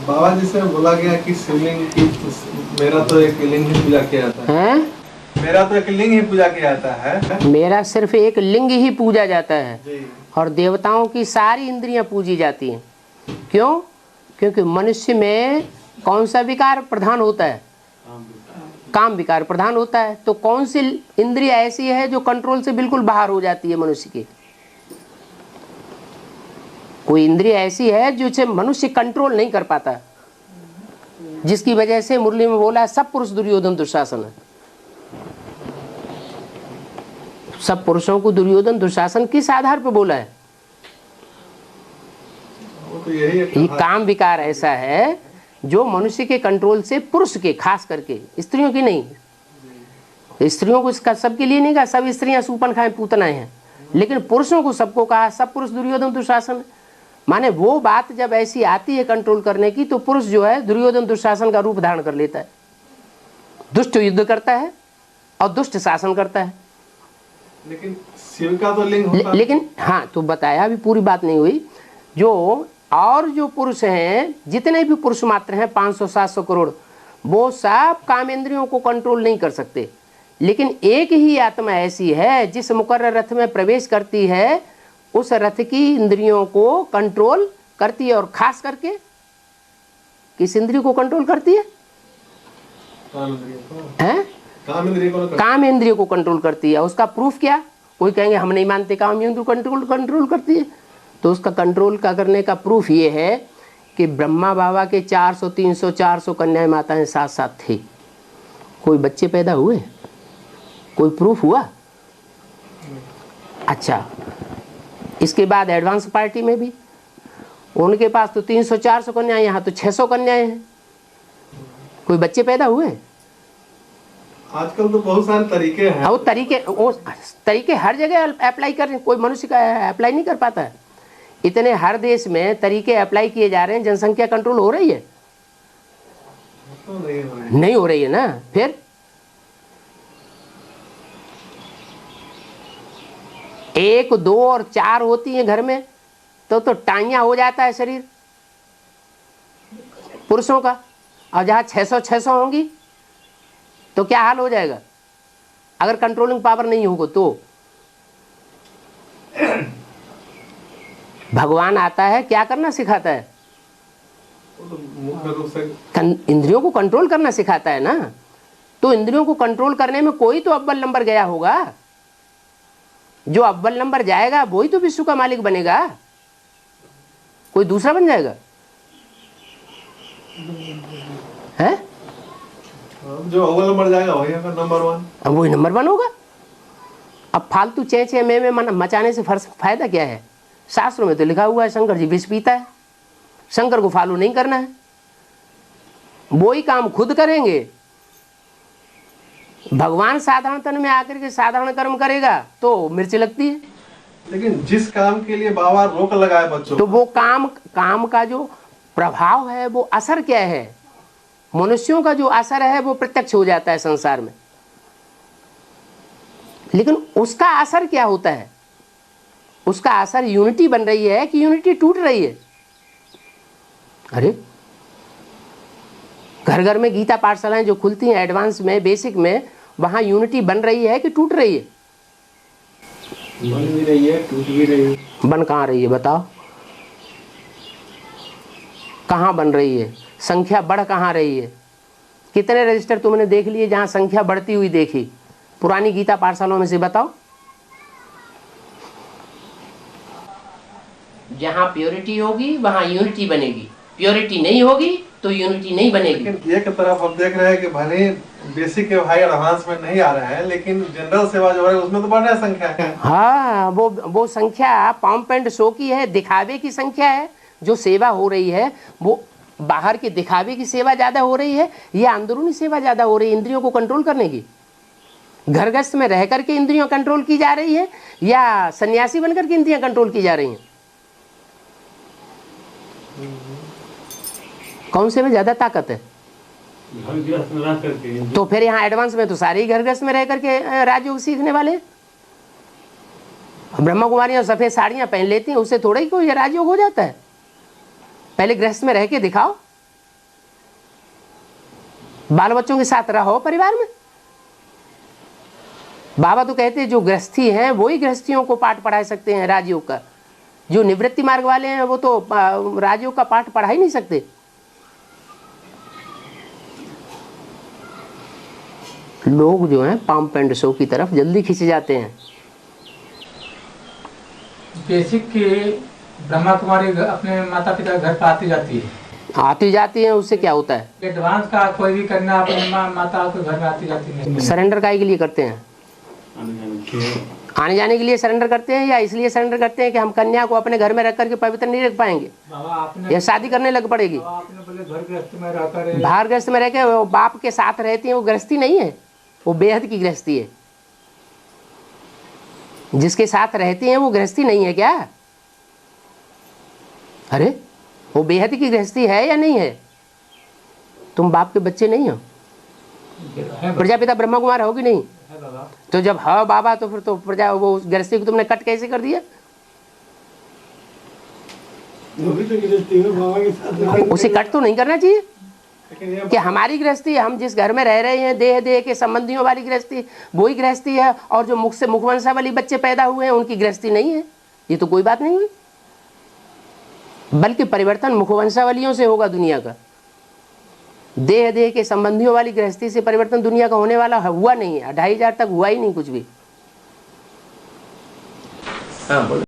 बाबा जी से बोला गया कि शिवलिंग की, मेरा तो एक लिंग ही पूजा किया जाता है। मेरा तो एक लिंग ही पूजा किया जाता है। मेरा सिर्फ एक लिंग ही पूजा जाता है जी। और देवताओं की सारी इंद्रियां पूजी जाती हैं। क्यों? क्योंकि मनुष्य में कौन सा विकार प्रधान होता है? काम विकार प्रधान होता है। तो कौन सी इंद्रिय ऐसी है जो कंट्रोल से बिल्कुल बाहर हो जाती है मनुष्य की? कोई इंद्रिय ऐसी है जिसे मनुष्य कंट्रोल नहीं कर पाता, जिसकी वजह से मुरली में बोला सब पुरुष दुर्योधन दुशासन है। सब पुरुषों को दुर्योधन दुशासन किस आधार पर बोला है? तो यही ये काम विकार ऐसा है जो मनुष्य के कंट्रोल से, पुरुष के खास करके, स्त्रियों की नहीं। स्त्रियों को इसका सबके लिए नहीं कहा, सब स्त्रियां सूपन खाएं पूतनाएं हैं, लेकिन पुरुषों को सबको कहा सब पुरुष दुर्योधन दुशासन। माने वो बात जब ऐसी आती है कंट्रोल करने की, तो पुरुष जो है दुर्योधन दुशासन का रूप धारण कर लेता है। दुष्ट युद्ध करता है और दुष्ट शासन करता है। लेकिन शिव का तो लिंग होता है। लेकिन हाँ, तो बताया, अभी पूरी बात नहीं हुई। जो पुरुष हैं, जितने भी पुरुष मात्र हैं 500-700 करोड़, वो सब कामेंद्रियों को कंट्रोल नहीं कर सकते। लेकिन एक ही आत्मा ऐसी है जिस मुकर्रर रथ में प्रवेश करती है, उस रथ की इंद्रियों को कंट्रोल करती है। और खास करके किस इंद्रिय को कंट्रोल करती है? काम इंद्रिय को कंट्रोल करती है। उसका प्रूफ क्या? कोई कहेंगे हम नहीं मानते काम इंद्रिय को कंट्रोल करती है। तो उसका कंट्रोल का करने का प्रूफ ये है कि ब्रह्मा बाबा के 400, 300, 400 कन्याएं माताएं साथ साथ थी। कोई बच्चे पैदा हुए? कोई प्रूफ हुआ? अच्छा, इसके बाद एडवांस पार्टी में भी उनके पास तो 300-400 कन्याएं, यहाँ तो 600 कन्याएं हैं। कोई बच्चे पैदा हुए? आजकल तो बहुत सारे तरीके हैं। वो तरीके हर जगह अप्लाई कर रहे हैं, कोई मनुष्य का अप्लाई नहीं कर पाता है। इतने हर देश में तरीके अप्लाई किए जा रहे हैं, जनसंख्या कंट्रोल हो रही है? तो नहीं हो रही है ना। फिर 1, 2 और 4 होती हैं घर में तो टाइयां हो जाता है शरीर पुरुषों का। और जहां 600 होंगी तो क्या हाल हो जाएगा अगर कंट्रोलिंग पावर नहीं होगा? तो भगवान आता है, क्या करना सिखाता है? इंद्रियों को कंट्रोल करना सिखाता है ना। तो इंद्रियों को कंट्रोल करने में कोई तो अव्वल नंबर गया होगा। जो अव्वल नंबर जाएगा वही तो विश्व का मालिक बनेगा। कोई दूसरा बन जाएगा? है? जो अव्वल नंबर जाएगा वही नंबर 1। अब वही नंबर 1 होगा। अब फालतू चेचे में मचाने से फायदा क्या है? शास्त्रों में तो लिखा हुआ है शंकर जी विष पीता है। शंकर को फॉलो नहीं करना है, वो ही काम खुद करेंगे। भगवान साधारण तन में आकर के साधारण कर्म करेगा तो मिर्च लगती है। लेकिन जिस काम के लिए बाबा रोक लगाए बच्चों, तो वो काम का जो प्रभाव है, वो असर क्या है? मनुष्यों का जो असर है वो प्रत्यक्ष हो जाता है संसार में। लेकिन उसका असर क्या होता है? उसका असर यूनिटी बन रही है कि यूनिटी टूट रही है? अरे घर घर में गीता पाठशालाएं जो खुलती हैं एडवांस में, बेसिक में, वहां यूनिटी बन रही है कि टूट रही है? बन भी रही है, टूट भी रही है। बन कहाँ रही है बताओ? कहाँ बन रही है? संख्या बढ़ कहाँ रही है? कितने रजिस्टर तुमने देख लिए जहां संख्या बढ़ती हुई देखी पुरानी गीता पाठशालाओं में से? बताओ। जहां प्योरिटी होगी वहां यूनिटी बनेगी, प्योरिटी नहीं होगी तो यूनिटी नहीं बनेगी। लेकिन एक तरफ हम देख रहे हैं कि भले बेसिक के हाई एडवांस में नहीं आ रहे हैं, लेकिन जनरल सेवा जो है उसमें तो बढ़ रहा है संख्या। हाँ, वो संख्या पंप एंड शो की है, दिखावे की संख्या है। जो सेवा हो रही है वो बाहर के दिखावे की सेवा ज्यादा हो रही है या अंदरूनी सेवा ज्यादा हो रही है इंद्रियों को कंट्रोल करने की? घर गृहस्थ में रह करके इंद्रियों कंट्रोल की जा रही है या सन्यासी बनकर के इंद्रियां कंट्रोल की जा रही हैं? कौन से में ज्यादा ताकत है? घर गृहस्थ में रह करके। तो फिर यहाँ एडवांस में तो सारे ही घर गृहस्थ में रह करके राजयोग सीखने वाले। ब्रह्मा कुमारियां सफेद साड़ियां पहन लेती हैं, उससे थोड़ा ही कोई राजयोग हो जाता है? पहले गृहस्थ में रह के दिखाओ बाल बच्चों के साथ रहो परिवार में। बाबा तो कहते हैं जो गृहस्थी हैं वही गृहस्थियों को पाठ पढ़ा सकते हैं राजयोग का। जो निवृत्ति मार्ग वाले हैं वो तो राजयोग का पाठ पढ़ा ही नहीं सकते। लोग जो हैं पंप एंड शो की तरफ जल्दी खींचे जाते हैं। बेसिक की ब्रह्मा कुमारी अपने माता पिता घर पर आती जाती है, उससे क्या होता है? एडवांस का कोई भी करना अपने माता के घर में आती जाती है। सरेंडर काहे के लिए करते हैं? आने जाने के लिए सरेंडर करते हैं, या इसलिए सरेंडर करते हैं कि हम कन्या को अपने घर में रख करके पवित्र नहीं रख पाएंगे या शादी करने लग पड़ेगी? बाहर गृहस्थ में रह के वो बाप के साथ रहती है, वो गृहस्थी नहीं है, वो बेहद की गृहस्थी है। जिसके साथ रहती हैं वो गृहस्थी नहीं है क्या? अरे वो बेहद की गृहस्थी है या नहीं है? तुम बाप के बच्चे नहीं हो? प्रजापिता ब्रह्मा कुमार हो कि नहीं? तो जब हाँ बाबा, तो फिर तो प्रजा वो गृहस्थी को तुमने कट कैसे कर दिया? उसे कट तो नहीं करना चाहिए कि हमारी गृहस्थी, हम जिस घर में रह रहे हैं, देह के संबंधियों वाली गृहस्थी वही गृहस्थी है, और जो मुख से मुखवंशा वाली बच्चे पैदा हुए हैं उनकी गृहस्थी नहीं है। ये तो कोई बात नहीं हुई, बल्कि परिवर्तन मुखवंशावलियों से होगा दुनिया का। देह के संबंधियों वाली गृहस्थी से परिवर्तन दुनिया का होने वाला हुआ नहीं है। 2500 तक हुआ ही नहीं कुछ भी।